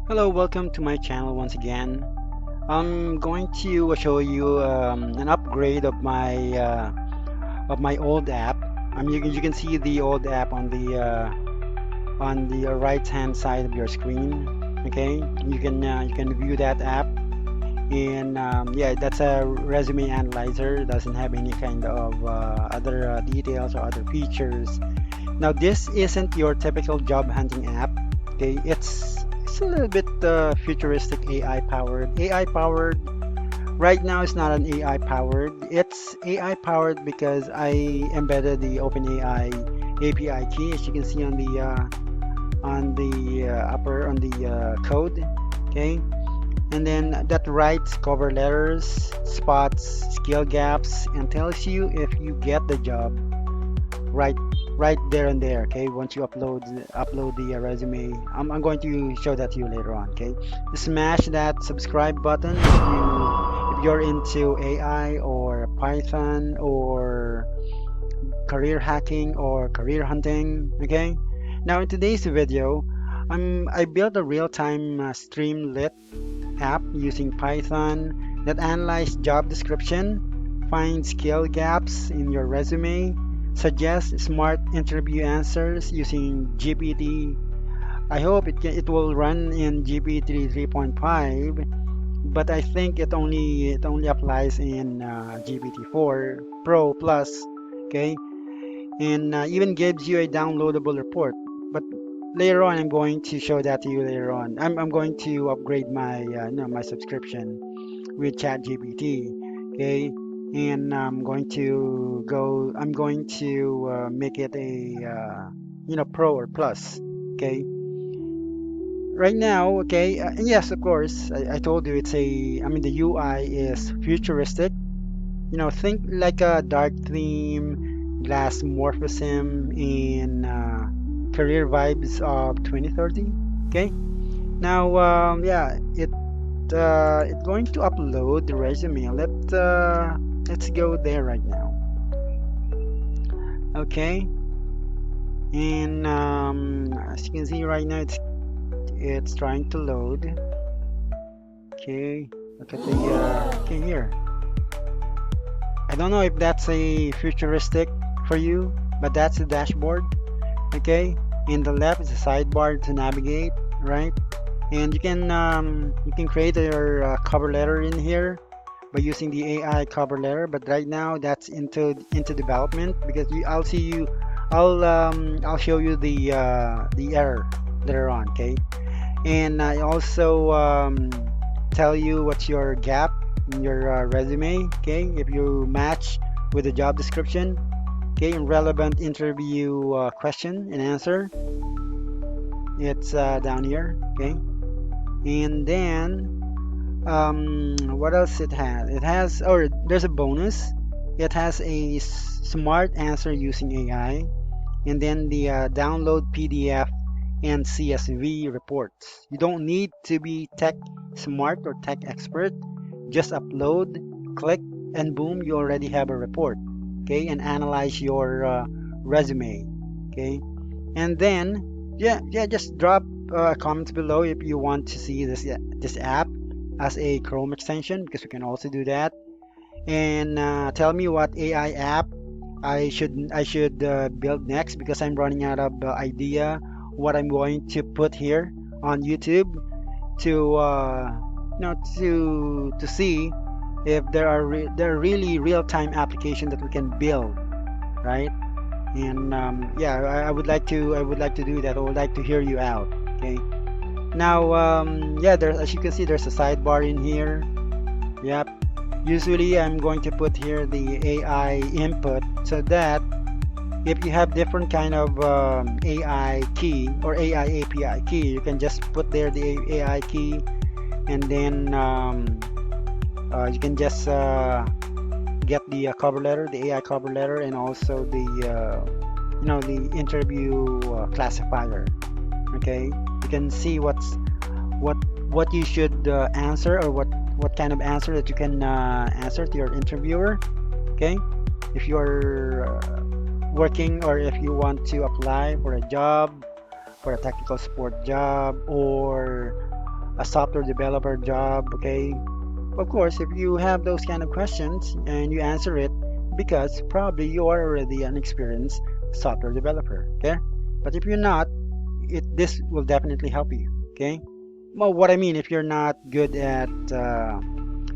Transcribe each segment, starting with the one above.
Hello, welcome to my channel once again. I'm going to show you an upgrade of my old app. You can see the old app on the right hand side of your screen. Okay, you can view that app, and yeah, that's a resume analyzer. It doesn't have any kind of other details or other features. Now, this isn't your typical job hunting app. Okay, it's a little bit futuristic AI powered. AI powered right now is not an AI powered. It's AI powered because I embedded the OpenAI API key, as you can see on the upper on the code. Okay, and then that writes cover letters, spots skill gaps, and tells you if you get the job right right there and there. Okay, once you upload the resume, I'm going to show that to you later on. Okay, smash that subscribe button if you're into AI or Python or career hacking or career hunting. Okay, now in today's video, I built a real-time Streamlit app using Python that analyzes job description, finds skill gaps in your resume, suggests smart interview answers using GPT. I hope it will run in GPT 3.5, but I think it only applies in GPT 4 Pro Plus. Okay, and even gives you a downloadable report. But later on, I'm going to show that to you later on. I'm going to upgrade my my subscription with ChatGPT. Okay, and I'm going to make it a Pro or Plus. Okay, right now, okay, and yes, of course, I told you the UI is futuristic. Think like a dark theme, glass morphism, in career vibes of 2030. Okay. Now, yeah, it's going to upload the resume. Let's go there right now. Okay. And as you can see right now, it's trying to load. Okay. Look at the okay here. I don't know if that's a futuristic for you, but that's the dashboard. Okay, in the left is a sidebar to navigate, right? And you can create your cover letter in here by using the AI cover letter. But right now that's into development because I'll show you the error later on. Okay, and I also tell you what's your gap in your resume. Okay, if you match with the job description. Okay, and relevant interview question and answer. It's down here. Okay, and then what else it has? It has, or there's a bonus. It has a smart answer using AI, and then the download PDF and CSV reports. You don't need to be tech smart or tech expert. Just upload, click, and boom, you already have a report. Okay, and analyze your resume. Okay, and then yeah, just drop comments below if you want to see this app as a Chrome extension because we can also do that. And tell me what AI app I should build next because I'm running out of idea what I'm going to put here on YouTube to to see if there are really real-time application that we can build, right? And yeah, I would like to do that. I would like to hear you out. Okay. Now, yeah, there's as you can see, there's a sidebar in here. Yep. Usually, I'm going to put here the AI input so that if you have different kind of AI key or AI API key, you can just put there the AI key, and then you can just get the cover letter, the AI cover letter, and also the the interview classifier. Okay, you can see what what you should answer or what kind of answer that you can answer to your interviewer. Okay, if you're working or if you want to apply for a job, for a technical support job, or a software developer job, okay? Of course, if you have those kind of questions and you answer it, because probably you are already an experienced software developer, okay? But if you're not, this will definitely help you, okay? Well, what I mean, if you're not good at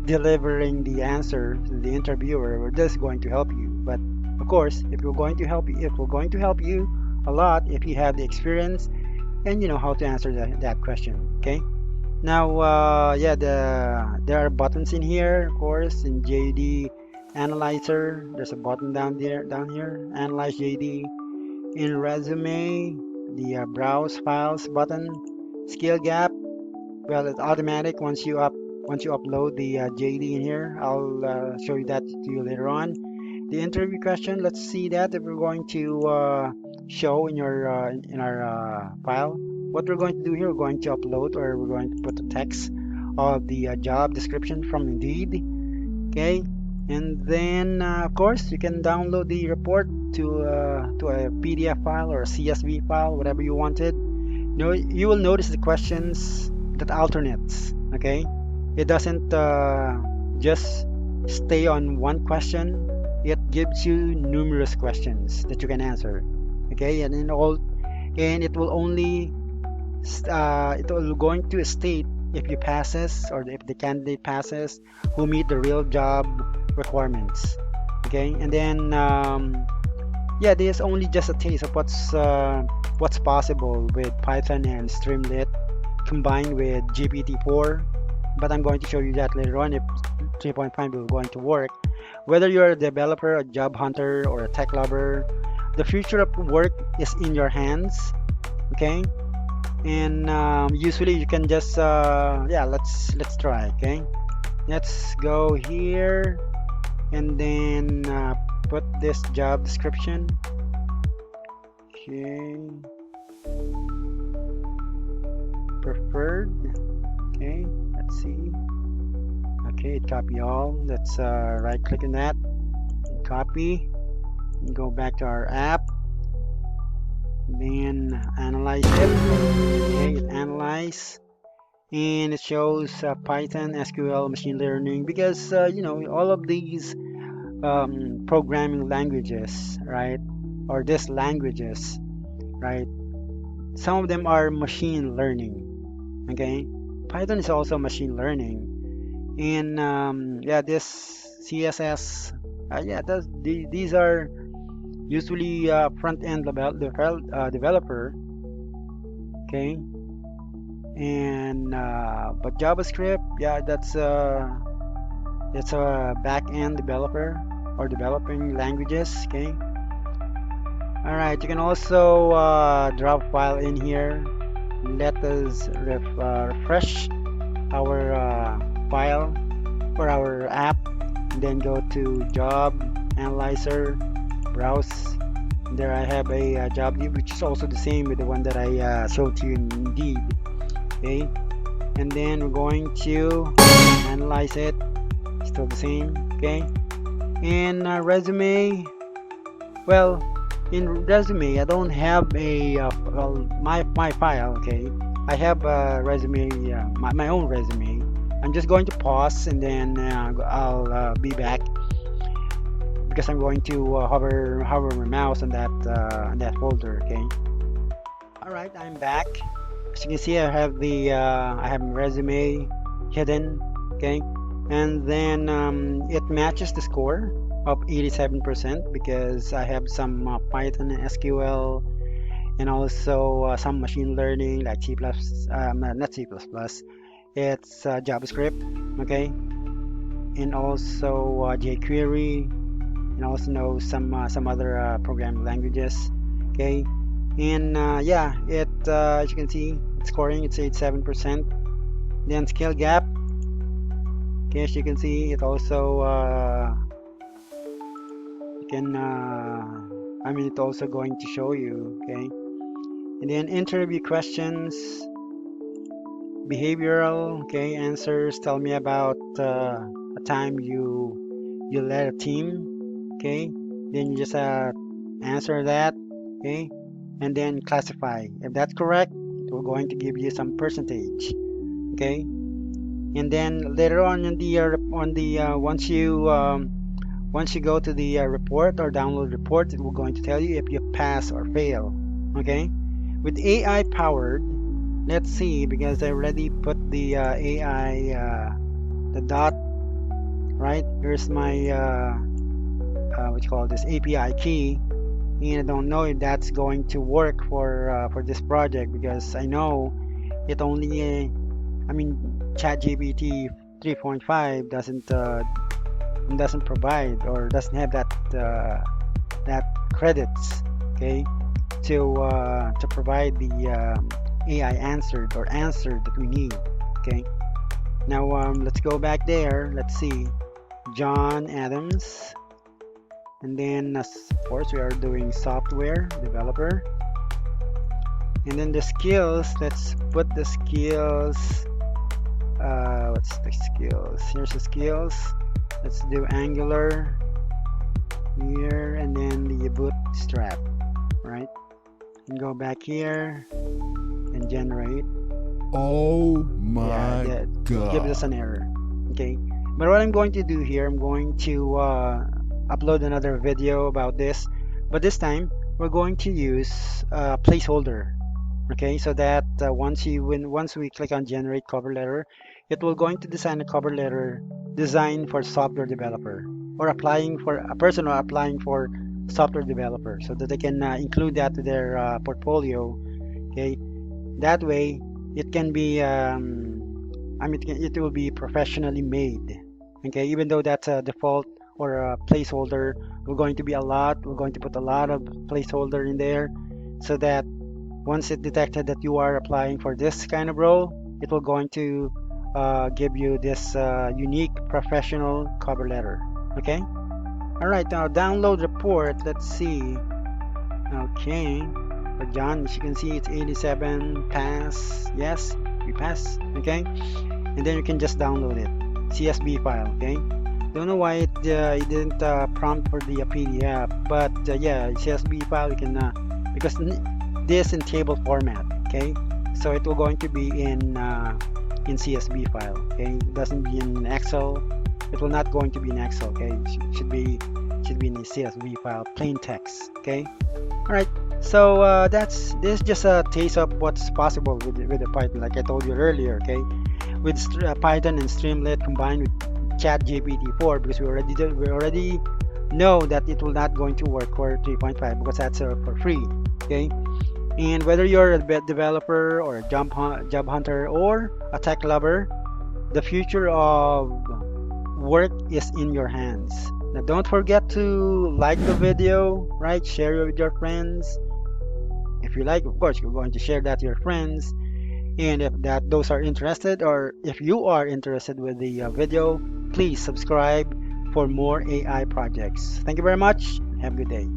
delivering the answer to the interviewer, this is going to help you. But of course, if we're going to help you, if we're going to help you a lot, if you have the experience and you know how to answer that question, okay? Now, yeah, there are buttons in here, of course, in JD Analyzer. There's a button down here, Analyze JD. In Resume, the Browse Files button. Skill Gap, well, it's automatic once you upload the JD in here. I'll show you that to you later on. The interview question, let's see that if we're going to show in your in our file. What we're going to do here, we're going to upload or we're going to put the text of the job description from Indeed. Okay, and then of course you can download the report to a PDF file or a CSV file, whatever you wanted. You will notice the questions that alternates. Okay, it doesn't just stay on one question. It gives you numerous questions that you can answer. Okay, and it will only it will going to state if you passes or if the candidate passes who meet the real job requirements. Okay, and then yeah, there's only just a taste of what's possible with Python and Streamlit combined with GPT-4, but I'm going to show you that later on if 3.5 is going to work. Whether you're a developer, a job hunter, or a tech lover, the future of work is in your hands. Okay, and usually you can just yeah, let's try. Okay, let's go here and then put this job description. Okay, preferred. Okay, let's see. Okay, copy all. Let's right click on that and copy and go back to our app, then analyze it. Okay, it analyze and it shows Python, SQL, machine learning, because you know, all of these programming languages, right, or these languages, right, some of them are machine learning. Okay, Python is also machine learning. And yeah, this CSS, yeah, these are usually front-end developer. Okay, and but JavaScript, yeah, that's a back-end developer or developing languages. Okay, all right, you can also drop file in here. Let us refresh our file for our app, and then go to job analyzer, browse. There I have a job view, which is also the same with the one that I showed to you in Indeed. Okay, and then we're going to analyze it, still the same. Okay, and resume, well, in resume I don't have a well, my file. Okay, I have a resume, my own resume. I'm just going to pause and then I'll be back because I'm going to hover my mouse on that folder. Okay. All right, I'm back. As you can see, I have my resume hidden. Okay, and then it matches the score of 87% because I have some Python and SQL and also some machine learning like C++, not C++. It's JavaScript, okay, and also jQuery, and also know some other programming languages, okay, and yeah, it as you can see, it's scoring, it's 87%. Then skill gap, okay, as you can see, it also I mean, it's also going to show you, okay, and then interview questions. Behavioral, okay, answers tell me about a time you led a team, okay, then you just answer that, okay, and then classify. If that's correct, we're going to give you some percentage, Okay, and then later on once you go to the report or download report, it will going to tell you if you pass or fail. Okay, with AI powered, let's see, because I already put the AI the dot right. Here's my what you call this API key, and I don't know if that's going to work for this project because I know it only I mean ChatGPT 3.5 doesn't provide or doesn't have that credits, okay, to provide the AI answer that we need. Okay, now let's go back there. Let's see, John Adams, and then of course we are doing software developer, and then the skills. Let's put the skills. What's the skills? Here's the skills. Let's do Angular here, and then the bootstrap, right? And go back here and generate. Oh Yeah, my that god. gives us an error. Okay, but what I'm going to do here, I'm going to upload another video about this, but this time we're going to use a placeholder. Okay, so that once we click on generate cover letter, it will going to design a cover letter designed for software developer or applying for a person or applying for software developer, so that they can include that to their portfolio. Okay, that way it can be I mean it will be professionally made. Okay, even though that's a default or a placeholder, we're going to put a lot of placeholder in there, so that once it detected that you are applying for this kind of role, it will going to give you this unique professional cover letter. Okay. All right. Now download report. Let's see. Okay. For John, as you can see, it's 87 pass. Yes, we pass. Okay. And then you can just download it. CSV file. Okay. Don't know why it didn't prompt for the PDF, but yeah, CSV file you can because this in table format. Okay, so it will going to be in CSV file. Okay, it doesn't be in Excel. It will not going to be in Excel. Okay, it should be in the CSV file, plain text. Okay, all right. So that's this is just a taste of what's possible with the Python, like I told you earlier. Okay, with Python and Streamlit combined with ChatGPT 4, because we already know that it will not going to work for 3.5 because that's for free. Okay, and whether you're a developer or a job hunter or a tech lover, the future of work is in your hands. Now don't forget to like the video, right? Share it with your friends. If you like, of course, you're going to share that to your friends. And if that those are interested, or if you are interested with the video, please subscribe for more AI projects. Thank you very much. Have a good day.